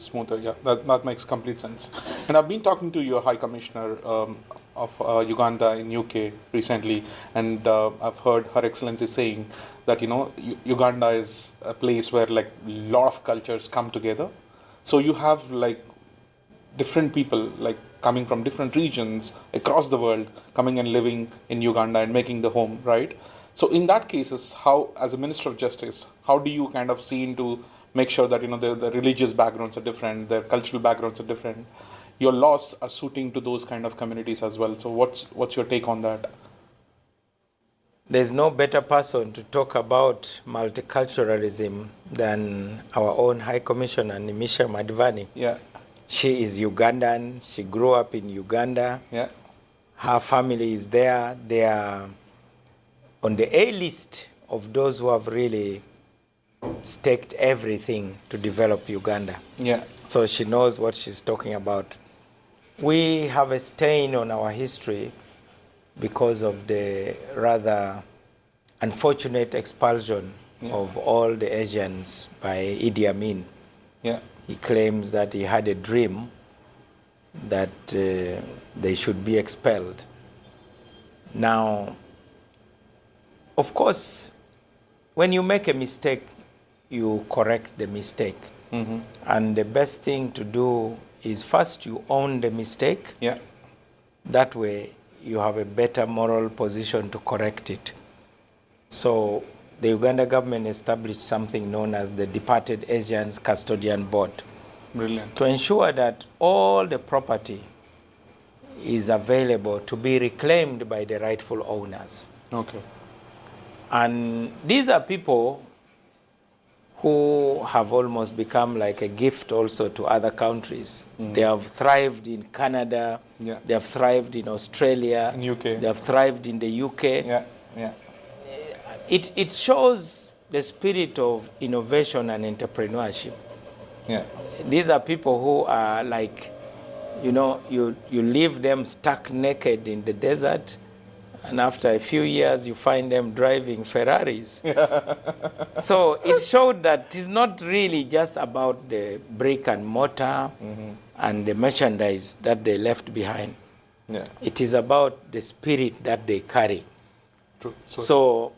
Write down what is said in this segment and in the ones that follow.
smoother. Yeah, that makes complete sense. And I've been talking to your High Commissioner of Uganda in UK recently, and I've heard Her Excellency saying that Uganda is a place where like a lot of cultures come together. So you have like different people like coming from different regions across the world coming and living in Uganda and making the home, right? So in that cases, how, as a Minister of Justice, how do you kind of see into make sure that the religious backgrounds are different, their cultural backgrounds are different, your laws are suiting to those kind of communities as well? So what's your take on that? There's no better person to talk about multiculturalism than our own High Commissioner, Nimisha Madivani. Yeah. She is Ugandan. She grew up in Uganda. Yeah. Her family is there. They are on the A list of those who have really staked everything to develop Uganda. Yeah. So she knows what she's talking about. We have a stain on our history because of the rather unfortunate expulsion of all the Asians by Idi Amin. Yeah. He claims that he had a dream that they should be expelled. Now, of course, when you make a mistake, you correct the mistake. Mm-hmm. And the best thing to do is first you own the mistake. Yeah. That way you have a better moral position to correct it. So the Uganda government established something known as the Departed Asians Custodian Board. Brilliant. To ensure that all the property is available to be reclaimed by the rightful owners. Okay. And these are people who have almost become like a gift also to other countries. Mm. They have thrived in Canada, yeah. They have thrived in Australia, in UK. They have thrived in the UK. Yeah. Yeah. It shows the spirit of innovation and entrepreneurship. Yeah. These are people who are like, you leave them stuck naked in the desert, and after a few years you find them driving Ferraris. So it showed that it's not really just about the brick and mortar and the merchandise that they left behind. Yeah. It is about the spirit that they carry. True. So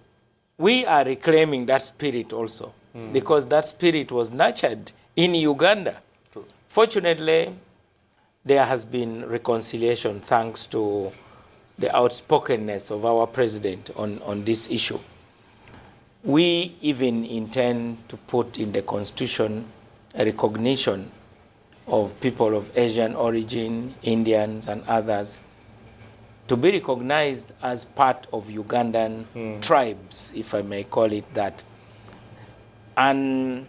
we are reclaiming that spirit also, because that spirit was nurtured in Uganda. True. Fortunately, there has been reconciliation thanks to the outspokenness of our president on this issue. We even intend to put in the constitution a recognition of people of Asian origin, Indians and others, to be recognized as part of Ugandan tribes, if I may call it that. And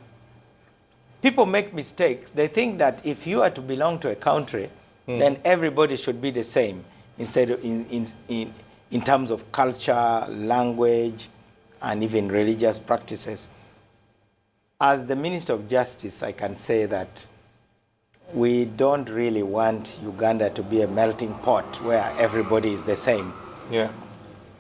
people make mistakes. They think that if you are to belong to a country, then everybody should be the same, instead of in terms of culture, language, and even religious practices. As the Minister of Justice, I can say that we don't really want Uganda to be a melting pot where everybody is the same. Yeah.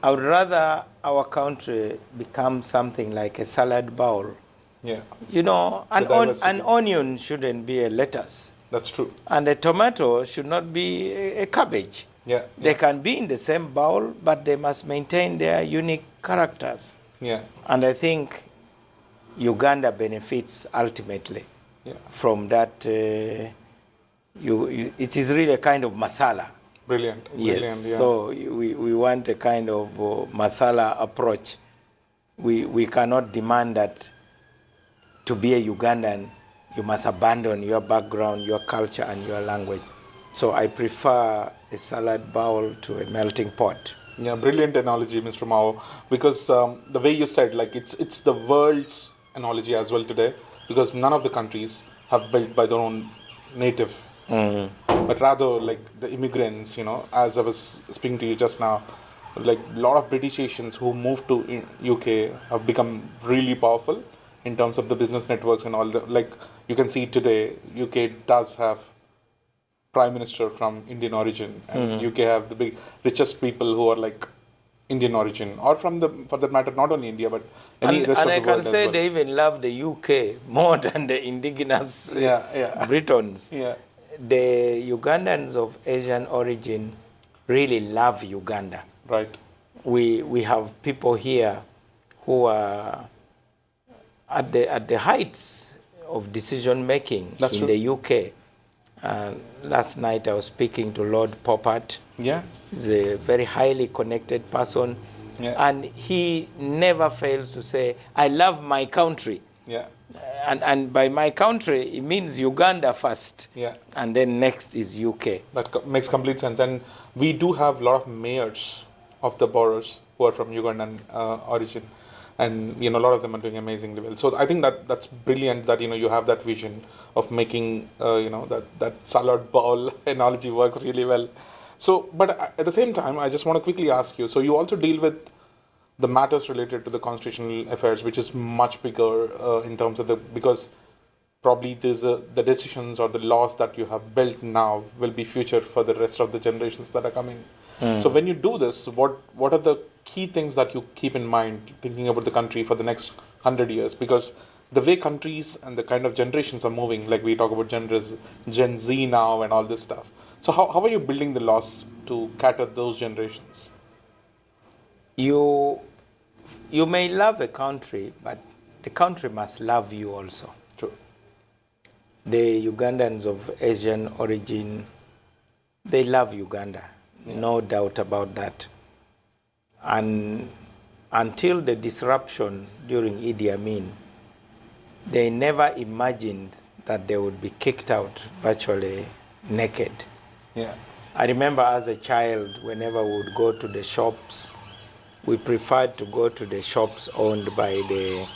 I would rather our country become something like a salad bowl. Yeah. An onion shouldn't be a lettuce. That's true. And a tomato should not be a cabbage. Yeah. They can be in the same bowl, but they must maintain their unique characters. Yeah. And I think Uganda benefits ultimately from that. It is really a kind of masala. Brilliant. Yes. Brilliant, yeah. So we want a kind of masala approach. We cannot demand that to be a Ugandan, you must abandon your background, your culture, and your language. So I prefer a salad bowl to a melting pot. Yeah, brilliant analogy, Mr. Mao. Because the way you said, like it's the world's analogy as well today. Because none of the countries have built by their own native, but rather like the immigrants. As I was speaking to you just now, like a lot of British Asians who moved to UK have become really powerful in terms of the business networks and all. Like you can see today, UK does have Prime Minister from Indian origin, and UK have the richest people who are like Indian origin, or for that matter, not only India, but any rest of the I world can as say well. they even love the UK more than the indigenous Yeah. Britons. Yeah. The Ugandans of Asian origin really love Uganda. Right. We have people here who are at the heights of decision making That's in true. the UK. Last night I was speaking to Lord Poppert. Yeah. He's a very highly connected person. Yeah. And he never fails to say, I love my country. Yeah. And by my country, it means Uganda first. Yeah. And then next is UK. That makes complete sense. And we do have a lot of mayors of the boroughs who are from Ugandan origin. And, a lot of them are doing amazingly well. So I think that's brilliant that, you have that vision of making, that salad bowl analogy works really well. So, but at the same time, I just want to quickly ask you, so you also deal with the matters related to the constitutional affairs, which is much bigger in terms of because probably the decisions or the laws that you have built now will be future for the rest of the generations that are coming. So when you do this, what are the key things that you keep in mind thinking about the country for the next 100 years? Because the way countries and the kind of generations are moving, like we talk about Gen Z now and all this stuff. So how are you building the laws to cater those generations? You may love a country, but the country must love you also. True. The Ugandans of Asian origin, they love Uganda. No doubt about that. And until the disruption during Idi Amin, they never imagined that they would be kicked out virtually naked. Yeah. I remember as a child, whenever we would go to the shops, we preferred to go to the shops owned by the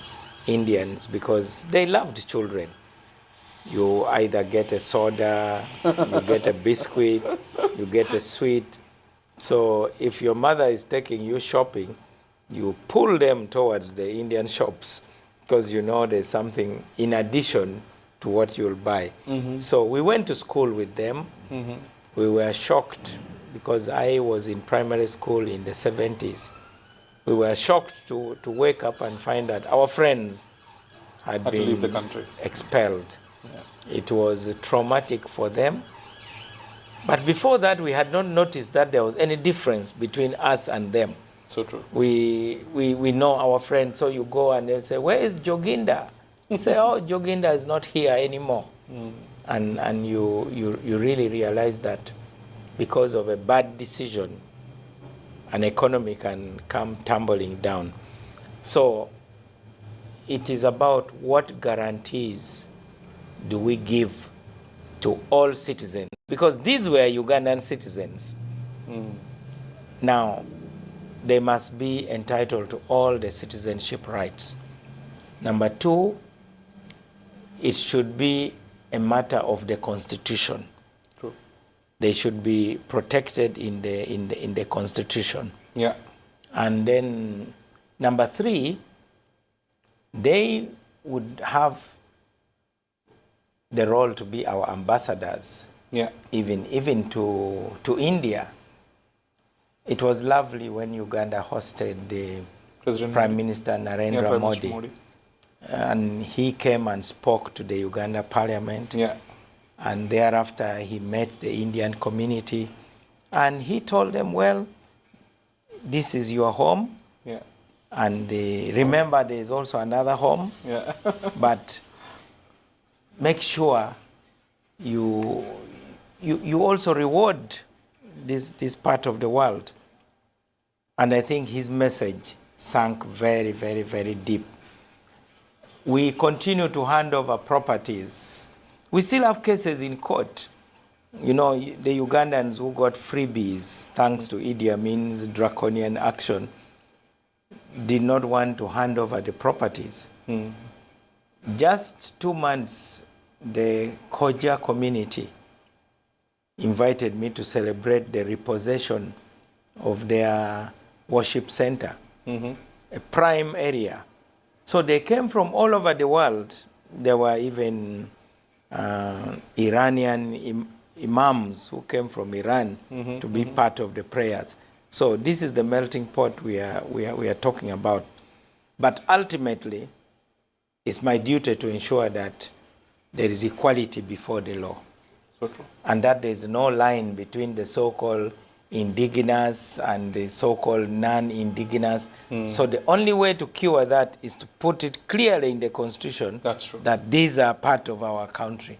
Indians because they loved children. You either get a soda, you get a biscuit, you get a sweet. So if your mother is taking you shopping, you pull them towards the Indian shops because there's something in addition to what you'll buy. Mm-hmm. So we went to school with them. Mm-hmm. We were shocked because I was in primary school in the 70s. We were shocked to wake up and find that our friends had been to leave the country. Expelled. Yeah. It was traumatic for them. But before that, we had not noticed that there was any difference between us and them. So true. We know our friends, so you go and they say, where is Joginda? You say, oh, Joginda is not here anymore. Mm. And you really realize that because of a bad decision, an economy can come tumbling down. So it is about what guarantees do we give to all citizens, because these were Ugandan citizens. Mm. Now, they must be entitled to all the citizenship rights. Number two, it should be a matter of the Constitution. True. They should be protected in the Constitution. Yeah. And then number three, they would have the role to be our ambassadors. Yeah. Even to India. It was lovely when Uganda hosted the Prime Minister Narendra Modi. And he came and spoke to the Uganda Parliament. Yeah. And thereafter he met the Indian community. And he told them, well, this is your home. Yeah. And remember, there is also another home. Yeah. But make sure you also reward this part of the world. And I think his message sank very, very, very deep. We continue to hand over properties. We still have cases in court. The Ugandans who got freebies thanks to Idi Amin's draconian action did not want to hand over the properties. Mm. Just 2 months, the Koja community invited me to celebrate the repossession of their worship center, a prime area. So they came from all over the world. There were even Iranian imams who came from Iran to be part of the prayers. So this is the melting pot we are talking about. But ultimately, it's my duty to ensure that there is equality before the law. So true. And that there is no line between the so-called indigenous and the so-called non-indigenous. So the only way to cure that is to put it clearly in the Constitution. That's true. That these are part of our country.